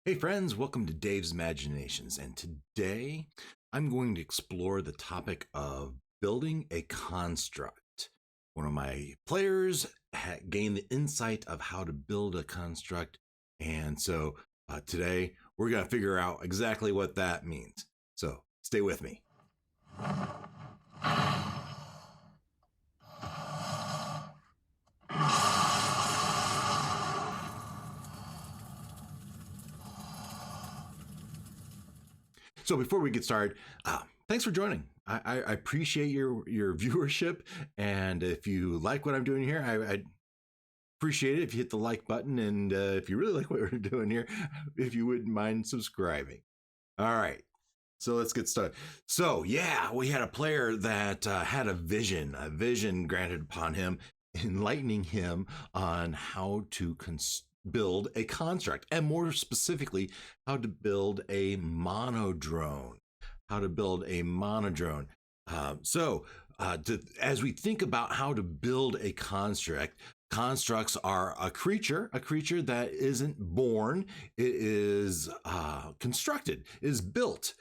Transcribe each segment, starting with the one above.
Hey friends, welcome to Dave's Imaginations, and today I'm going to explore the topic of building a construct. One of my players gained the insight of how to build a construct, and so today we're going to figure out exactly what that means. So stay with me. So before we get started, thanks for joining. I appreciate your viewership, and if you like what I'm doing here, I appreciate it if you hit the like button, and if you really like what we're doing here, if you wouldn't mind subscribing. All right, so let's get started. So yeah, we had a player that had a vision granted upon him, enlightening him on how to build a construct, and more specifically, how to build a monodrone. How to build a monodrone. As we think about how to build a construct, constructs are a creature that isn't born. It is constructed, is built,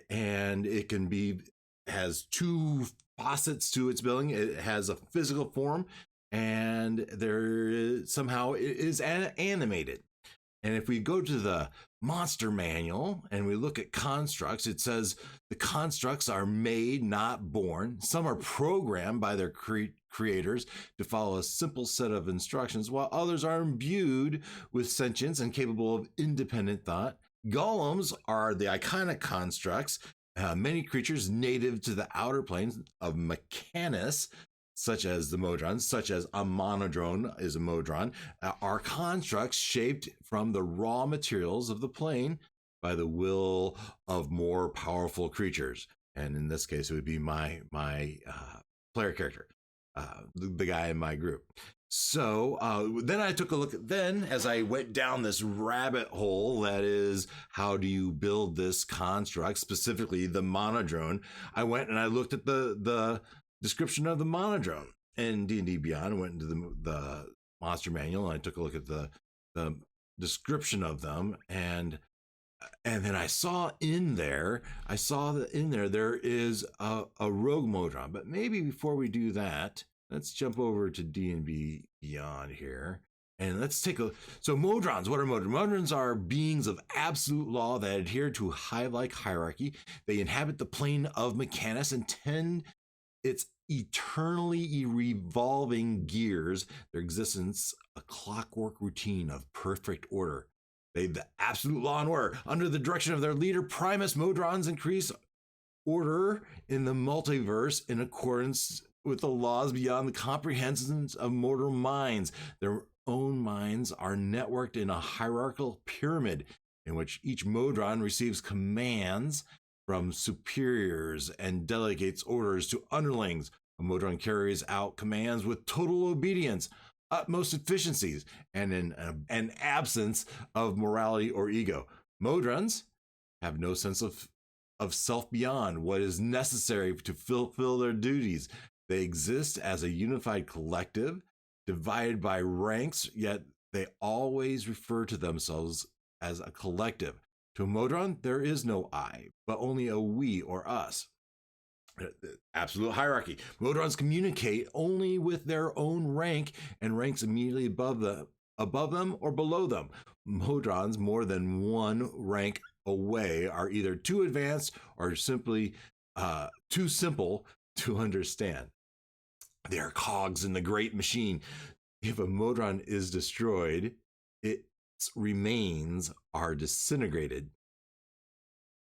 and it can be has two facets to its building. It has a physical form, and there is, somehow it is animated. And if we go to the monster manual and we look at constructs, it says the constructs are made, not born. Some are programmed by their creators to follow a simple set of instructions, while others are imbued with sentience and capable of independent thought. Golems are the iconic constructs, many creatures native to the outer planes of Mechanus, such as the Monodrome, such as a Monodrome is a Monodrome, are constructs shaped from the raw materials of the plane by the will of more powerful creatures. And in this case, it would be my player character, the guy in my group. So then I took a look at, then as I went down this rabbit hole, that is, how do you build this construct, specifically the Monodrome, I went and I looked at the description of the Monodrome in D&D Beyond. I went into the monster manual and I took a look at the description of them, and then I saw that in there is a rogue Monodrome. But maybe before we do that, let's jump over to D&D Beyond here. And let's take a, so Monodromes, what are Monodromes? Monodromes are beings of absolute law that adhere to hive-like hierarchy. They inhabit the plane of Mechanus and tend its eternally revolving gears, their existence a clockwork routine of perfect order. They the absolute law and order. Under the direction of their leader, Primus, Monodromes increase order in the multiverse in accordance with the laws beyond the comprehensions of mortal minds. Their own minds are networked in a hierarchical pyramid in which each Monodrome receives commands from superiors and delegates orders to underlings. A Monodrome carries out commands with total obedience, utmost efficiencies, and an absence of morality or ego. Monodromes have no sense of self beyond what is necessary to fulfill their duties. They exist as a unified collective, divided by ranks, yet they always refer to themselves as a collective. To a Monodrome, there is no I, but only a we or us. Absolute hierarchy. Monodromes communicate only with their own rank and ranks immediately above them or below them. Monodromes more than one rank away are either too advanced or simply too simple to understand. They are cogs in the great machine. If a Monodrome is destroyed, its remains are disintegrated.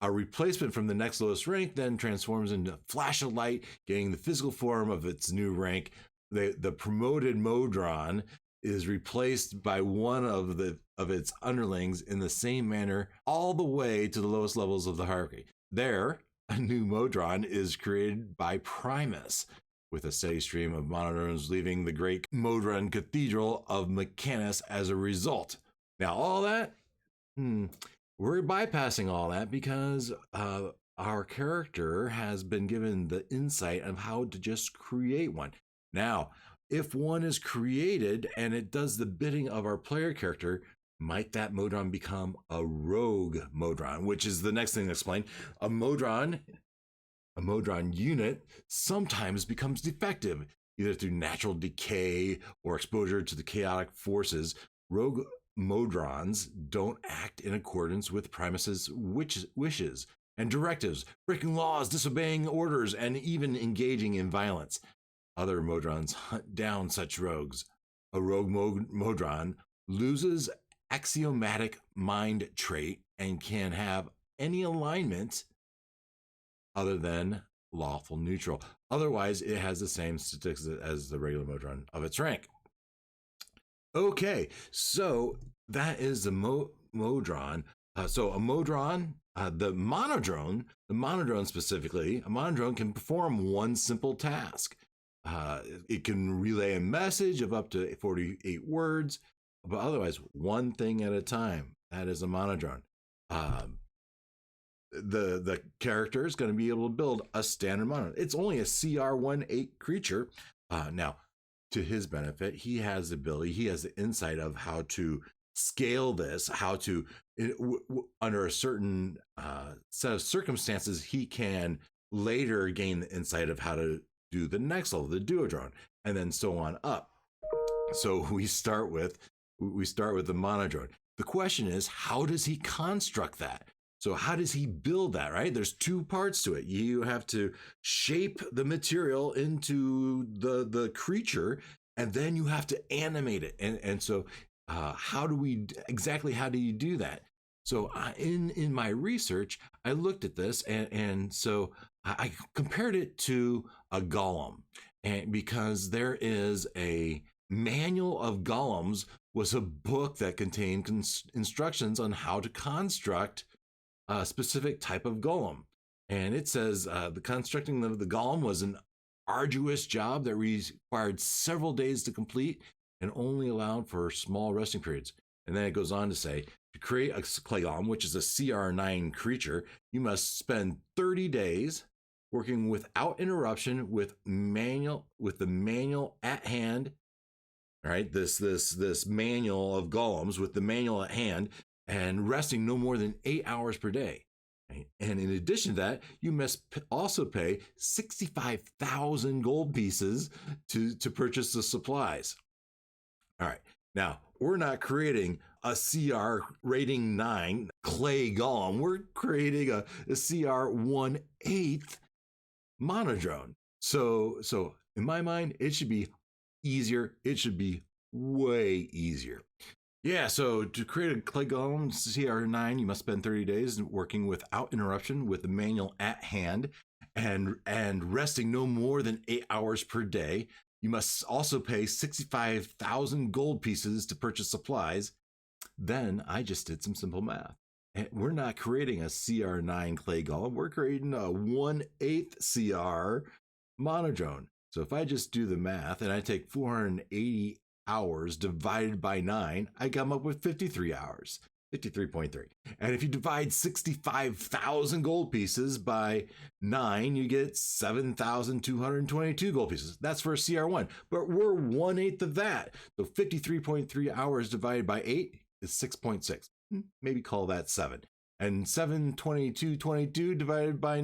A replacement from the next lowest rank then transforms into a flash of light, getting the physical form of its new rank. The promoted Monodrome is replaced by one of its underlings in the same manner all the way to the lowest levels of the hierarchy. There, a new Monodrome is created by Primus, with a steady stream of Monodromes leaving the great Monodrome Cathedral of Mechanus as a result. Now, all that, we're bypassing all that because our character has been given the insight of how to just create one. Now, if one is created and it does the bidding of our player character, Might that Modron become a rogue Modron, which is the next thing to explain. A Modron unit sometimes becomes defective, either through natural decay or exposure to the chaotic forces. Rogue Modrons don't act in accordance with Primus's wishes and directives, breaking laws, disobeying orders, and even engaging in violence. Other Modrons hunt down such rogues. A rogue Modron loses axiomatic mind trait and can have any alignment other than lawful neutral. Otherwise, it has the same statistics as the regular Modron of its rank. Okay, so that is the Modron. So a Modron, the Monodrome specifically, a Monodrome can perform one simple task. It can relay a message of up to 48 words, but otherwise one thing at a time. That is a Monodrome. The character is going to be able to build a standard Monodrome. It's only a CR18 creature. Now, to his benefit, he has the ability, he has the insight of how to scale this, how to, under a certain set of circumstances, he can later gain the insight of how to do the next level, the Duodrone, and then so on up. So we start with the Monodrome. The question is, how does he construct that? So how does he build that, right? There's two parts to it. You have to shape the material into the creature, and then you have to animate it. And so how do you do that? So in my research, I looked at this, and so I compared it to a golem, and because there is a manual of golems, was a book that contained instructions on how to construct a specific type of golem. And it says the constructing of the golem was an arduous job that required several days to complete and only allowed for small resting periods. And then it goes on to say, to create a clay golem, which is a CR9 creature, you must spend 30 days working without interruption with the manual at hand. All right, this manual of golems with the manual at hand, and resting no more than 8 hours per day. Right? And in addition to that, you must also pay 65,000 gold pieces to purchase the supplies. All right, now we're not creating a CR rating 9 clay golem. We're creating a CR18 Monodrome. So in my mind, it should be easier. It should be way easier. Yeah, so to create a clay golem CR9, you must spend 30 days working without interruption with the manual at hand and resting no more than 8 hours per day. You must also pay 65,000 gold pieces to purchase supplies. Then I just did some simple math. And we're not creating a CR9 clay golem. We're creating a 1/8 CR Monodrome. So if I just do the math and I take 480 hours divided by 9, I come up with 53 hours, 53.3. And if you divide 65,000 gold pieces by 9, you get 7,222 gold pieces. That's for a CR1, but we're 1/8 of that. So 53.3 hours divided by 8 is 6.6. Maybe call that 7. And 722.22 divided by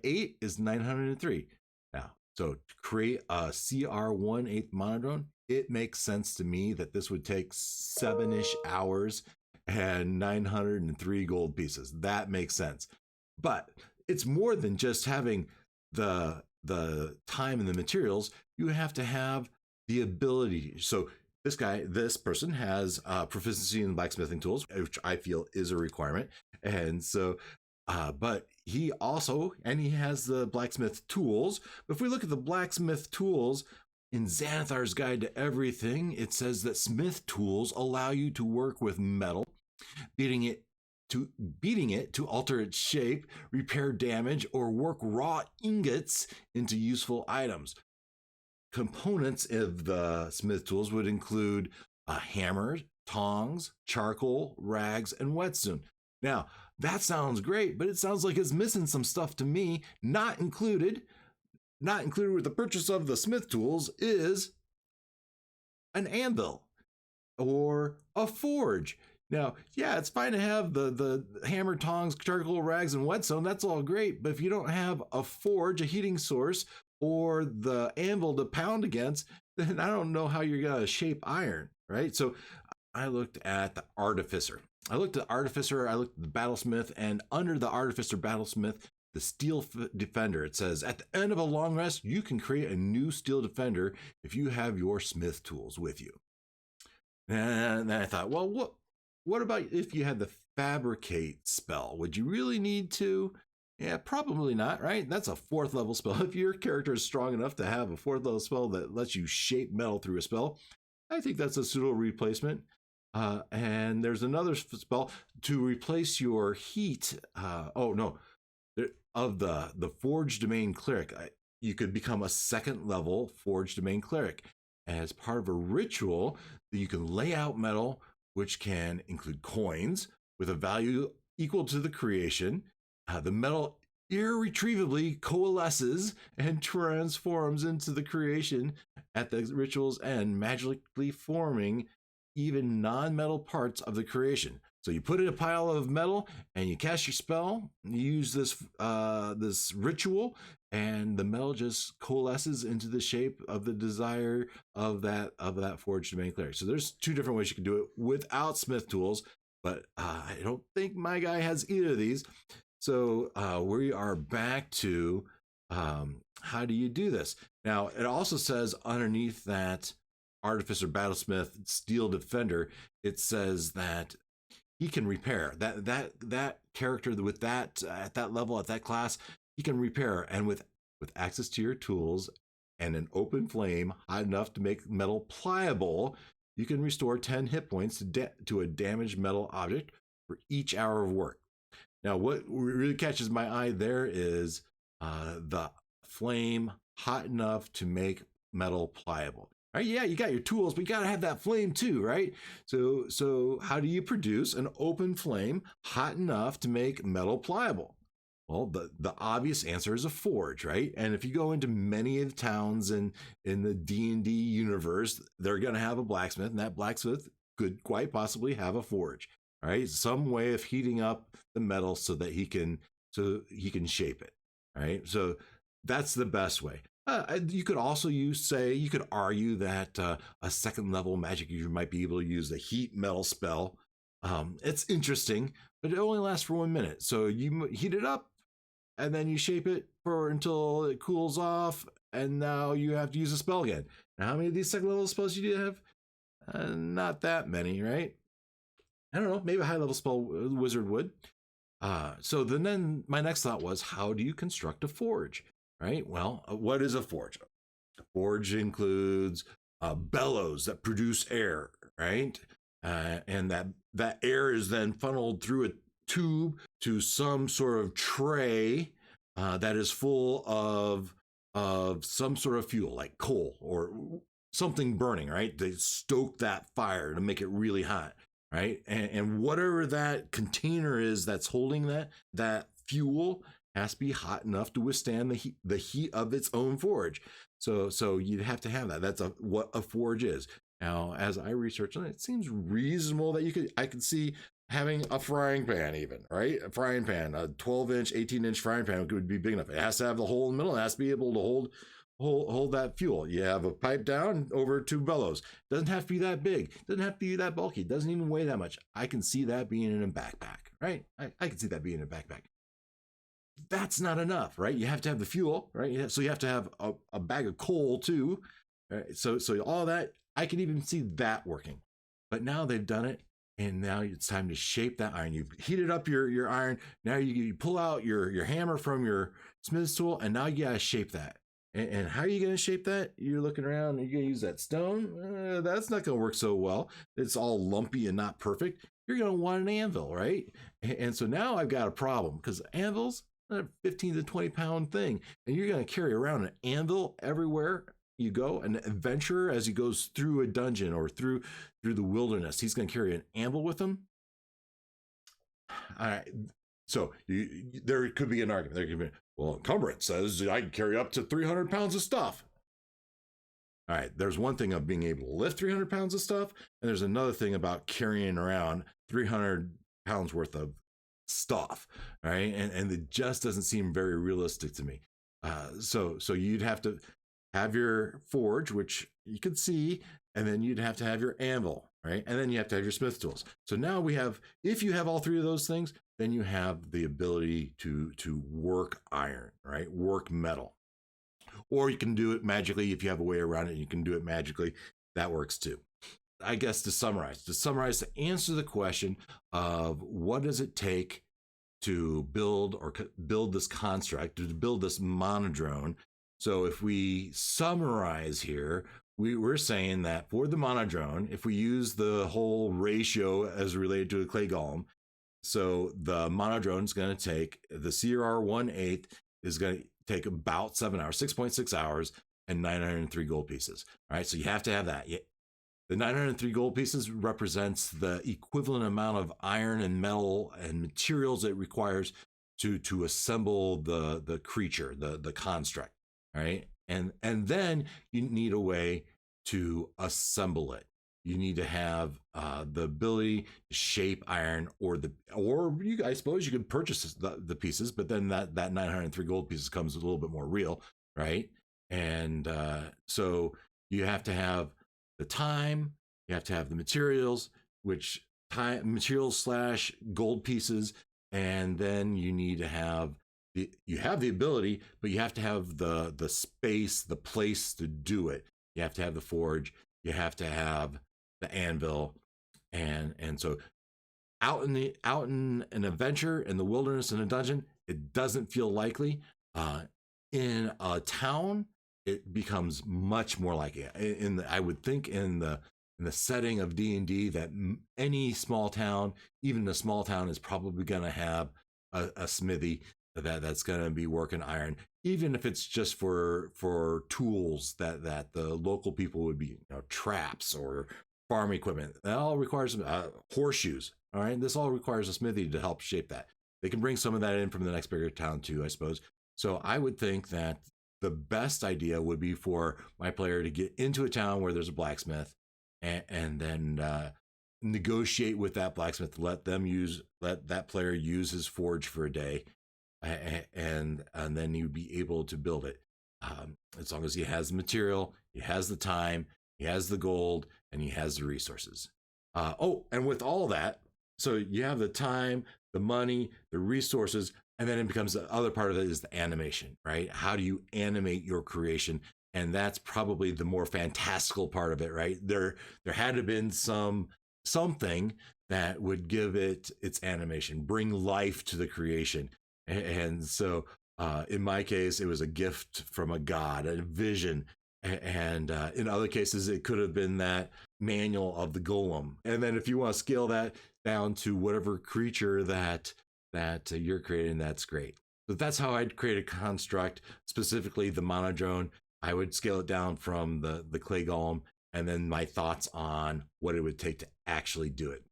8 is 903. Now, so to create a CR18 Monodrome, it makes sense to me that this would take 7-ish hours and 903 gold pieces. That makes sense. But it's more than just having the time and the materials. You have to have the ability. So this person has proficiency in blacksmithing tools, which I feel is a requirement. And so but he has the Blacksmith Tools. But if we look at the Blacksmith Tools in Xanathar's Guide to Everything, it says that smith tools allow you to work with metal, beating it to alter its shape, repair damage, or work raw ingots into useful items. Components of the smith tools would include a hammer, tongs, charcoal, rags, and whetstone. Now, that sounds great, but it sounds like it's missing some stuff to me. Not included with the purchase of the smith tools is an anvil. or a forge. Now, yeah, it's fine to have the hammer, tongs, charcoal, rags, and whetstone. That's all great. But if you don't have a forge, a heating source, or the anvil to pound against, then I don't know how you're going to shape iron, right? So I looked at the artificer. I looked at the artificer, I looked at the battlesmith, and under the artificer battlesmith, the steel defender, it says, at the end of a long rest, you can create a new steel defender if you have your smith tools with you. And then I thought, well, what about if you had the fabricate spell? Would you really need to? Yeah, probably not, right? That's a 4th level spell. If your character is strong enough to have a 4th level spell that lets you shape metal through a spell, I think that's a pseudo replacement. And there's another spell to replace your heat. Oh no, of the Forge Domain Cleric, you could become a 2nd level Forge Domain Cleric as part of a ritual that you can lay out metal, which can include coins with a value equal to the creation. The metal irretrievably coalesces and transforms into the creation at the ritual's end, magically forming even non-metal parts of the creation. So you put in a pile of metal and you cast your spell, you use this ritual, and the metal just coalesces into the shape of the desire of that Forged Domain Cleric. So there's 2 different ways you can do it without smith tools, but I don't think my guy has either of these. So we are back to how do you do this? Now, it also says underneath that Artificer, Battlesmith, Steel Defender, it says that he can repair. That character with that at that level, at that class, he can repair. And with access to your tools and an open flame hot enough to make metal pliable, you can restore 10 hit points to a damaged metal object for each hour of work. Now, what really catches my eye there is the flame hot enough to make metal pliable. Right? Yeah, you got your tools, but you got to have that flame too, right? So how do you produce an open flame hot enough to make metal pliable? Well, the obvious answer is a forge, right? And if you go into many of the towns in the D&D universe, they're going to have a blacksmith, and that blacksmith could quite possibly have a forge, right? Some way of heating up the metal so that he can shape it, right? So that's the best way. You could also you could argue that a 2nd level magic user might be able to use the heat metal spell. It's interesting, but it only lasts for 1 minute. So you heat it up, and then you shape it until it cools off, and now you have to use a spell again. Now, how many of these 2nd level spells you do have? Not that many, right? I don't know. Maybe a high level spell wizard would. So then my next thought was, how do you construct a forge? Right? Well, what is a forge? A forge includes bellows that produce air, right? And that air is then funneled through a tube to some sort of tray that is full of some sort of fuel, like coal or something burning, right? They stoke that fire to make it really hot, right? And whatever that container is that's holding that fuel has to be hot enough to withstand the heat of its own forge. So you'd have to have that. That's what a forge is. Now, as I researched on it, it seems reasonable that I could see having a frying pan, even, right? A frying pan, a 12-inch, 18-inch frying pan would be big enough. It has to have the hole in the middle. It has to be able to hold that fuel. You have a pipe down over 2 bellows. It doesn't have to be that big. It doesn't have to be that bulky. It doesn't even weigh that much. I can see that being in a backpack, right? I can see that being in a backpack. That's not enough, right? You have to have the fuel, right? So you have to have a bag of coal too. Right? So all that, I can even see that working. But now they've done it, and now it's time to shape that iron. You've heated up your iron. Now you pull out your hammer from your smith's tool, and now you gotta shape that. And how are you gonna shape that? You're looking around, and you're gonna use that stone? That's not gonna work so well. It's all lumpy and not perfect. You're gonna want an anvil, right? And so now I've got a problem, because anvils, a 15 to 20 pound thing, and you're going to carry around an anvil everywhere you go. An adventurer, as he goes through a dungeon or through the wilderness, he's going to carry an anvil with him. All right, so there could be an argument. There could be, well, encumbrance says I can carry up to 300 pounds of stuff. All right, there's one thing of being able to lift 300 pounds of stuff, and there's another thing about carrying around 300 pounds worth of stuff, right? And it just doesn't seem very realistic to me. So you'd have to have your forge, which you could see, and then you'd have to have your anvil, right? And then you have to have your smith tools. So now we have, if you have all three of those things, then you have the ability to work iron, right? Work metal. Or you can do it magically if you have a way around it. You can do it magically. That works too. I guess to summarize, to answer the question of what does it take to build this construct, to build this monodrome. So if we summarize here, we're saying that for the monodrome, if we use the whole ratio as related to a clay golem, so the monodrome is going to take, the CR 1/8 is going to take about 7 hours, 6.6 hours, and 903 gold pieces. All right, so you have to have that. The 903 gold pieces represents the equivalent amount of iron and metal and materials it requires to assemble the creature, the construct. All right, and then you need a way to assemble it. You need to have the ability to shape iron, or you, I suppose you could purchase the pieces, but then that 903 gold pieces comes a little bit more real, right? And so you have to have the time, you have to have the materials, which materials / gold pieces, and then you need to have you have the ability, but you have to have the space, the place to do it. You have to have the forge, you have to have the anvil, and so out in an adventure in the wilderness in a dungeon, it doesn't feel likely. In a town, it becomes much more likely. I would think in the setting of D&D, that any small town, even a small town, is probably going to have a smithy that's going to be working iron, even if it's just for tools that the local people would be, traps or farm equipment. That all requires horseshoes. All right, this all requires a smithy to help shape that. They can bring some of that in from the next bigger town too, I suppose. So I would think that the best idea would be for my player to get into a town where there's a blacksmith, and then negotiate with that blacksmith, let that player use his forge for a day, and then you'd be able to build it. As long as he has the material, he has the time, he has the gold, and he has the resources. And with all that, so you have the time, the money, the resources, and then it becomes the other part of it is the animation, right? How do you animate your creation? And that's probably the more fantastical part of it, right? There had to have been something that would give it its animation, bring life to the creation. And so in my case, it was a gift from a god, a vision. And in other cases, it could have been that manual of the golem. And then if you want to scale that down to whatever creature that you're creating, that's great. So that's how I'd create a construct, specifically the monodrome. I would scale it down from the clay golem, and then my thoughts on what it would take to actually do it.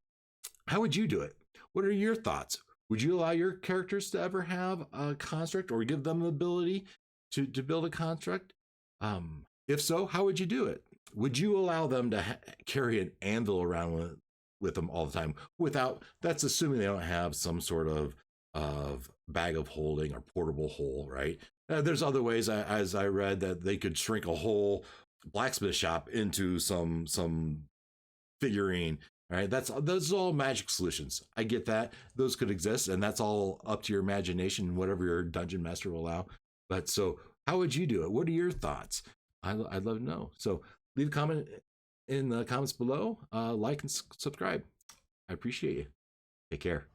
How would you do it? What are your thoughts? Would you allow your characters to ever have a construct, or give them the ability to build a construct? If so, how would you do it? Would you allow them to carry an anvil around with them all the time? That's assuming they don't have some sort of bag of holding or portable hole, right? There's other ways, as I read, that they could shrink a whole blacksmith shop into some figurine. Right, those are all magic solutions. I get that. Those could exist, and that's all up to your imagination, whatever your dungeon master will allow. But so, how would you do it? What are your thoughts? I'd love to know. So leave a comment in the comments below. Like and subscribe. I appreciate you. Take care.